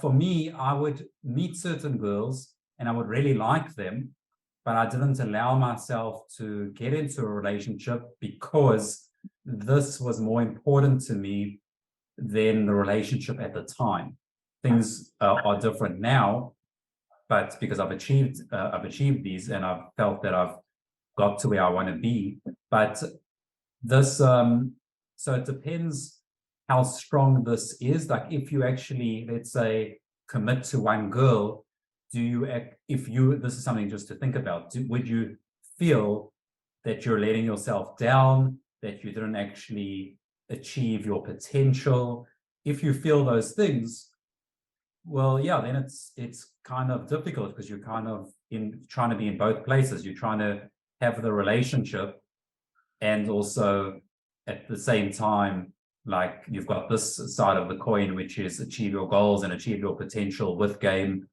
for me, I would meet certain girls and I would really like them, but I didn't allow myself to get into a relationship because this was more important to me than the relationship at the time. Things are different now, but because I've achieved these and I've felt that I've got to where I want to be. But this, so it depends how strong this is. Like if you actually, let's say, commit to one girl, do you, if you, this is something just to think about, would you feel that you're letting yourself down, that you didn't actually achieve your potential? If you feel those things, well, yeah, then it's kind of difficult because you're kind of in trying to be in both places. You're trying to have the relationship and also at the same time, like you've got this side of the coin, which is achieve your goals and achieve your potential with game.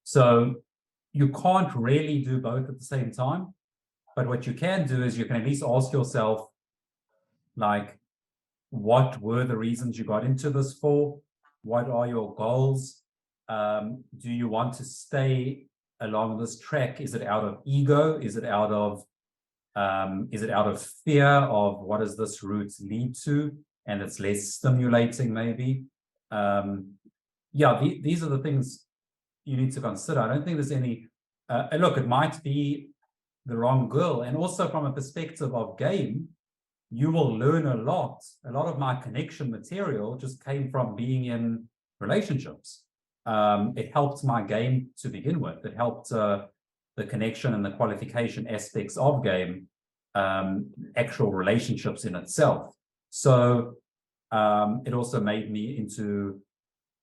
So you can't really do both at the same time. But what you can do is you can at least ask yourself, like, what were the reasons you got into this for? What are your goals? Do you want to stay along this track? Is it out of ego? Is it out of fear of what does this route lead to? And it's less stimulating, maybe. Yeah, these are the things you need to consider. I don't think there's any. Look, it might be the wrong girl, and also from a perspective of game, you will learn a lot. A lot of my connection material just came from being in relationships. It helped my game to begin with. It helped the connection and the qualification aspects of game, actual relationships in itself. So it also made me into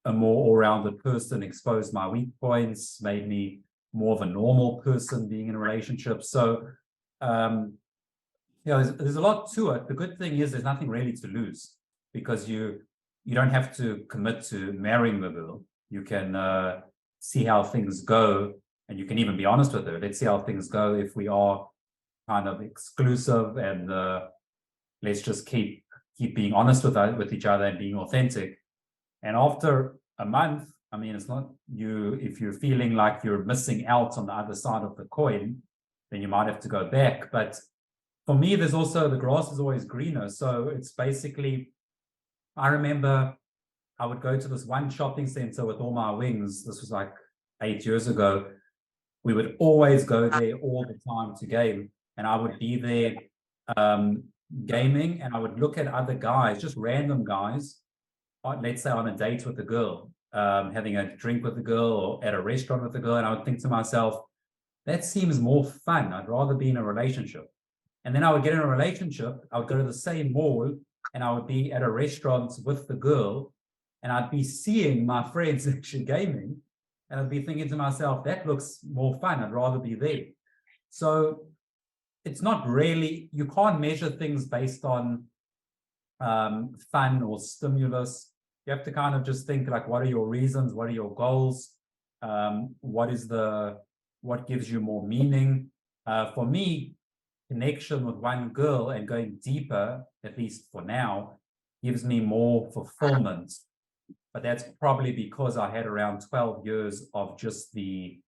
a more all-rounded person, exposed my weak points, made me more of a normal person being in a relationship. So there's a lot to it. The good thing is there's nothing really to lose because you don't have to commit to marrying the girl. You can see how things go, and you can even be honest with her. Let's see how things go if we are kind of exclusive, and let's just keep being honest with each other and being authentic. And after a month, I mean, it's not you. If you're feeling like you're missing out on the other side of the coin, then you might have to go back. But for me, there's also the grass is always greener. So it's basically, I remember I would go to this one shopping center with all my wings. This was like 8 years ago. We would always go there all the time to game. And I would be there gaming, and I would look at other guys, just random guys, let's say on a date with a girl, having a drink with a girl or at a restaurant with a girl. And I would think to myself, that seems more fun. I'd rather be in a relationship. And then I would get in a relationship. I would go to the same mall and I would be at a restaurant with the girl, and I'd be seeing my friends actually gaming, and I'd be thinking to myself, that looks more fun. I'd rather be there. So it's not really, you can't measure things based on fun or stimulus. You have to kind of just think like, what are your reasons? What are your goals? What gives you more meaning? For me, connection with one girl and going deeper, at least for now, gives me more fulfillment. But that's probably because I had around 12 years of just the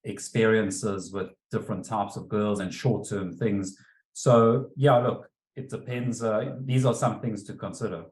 experiences with different types of girls and short-term things. So yeah, look, it depends. These are some things to consider.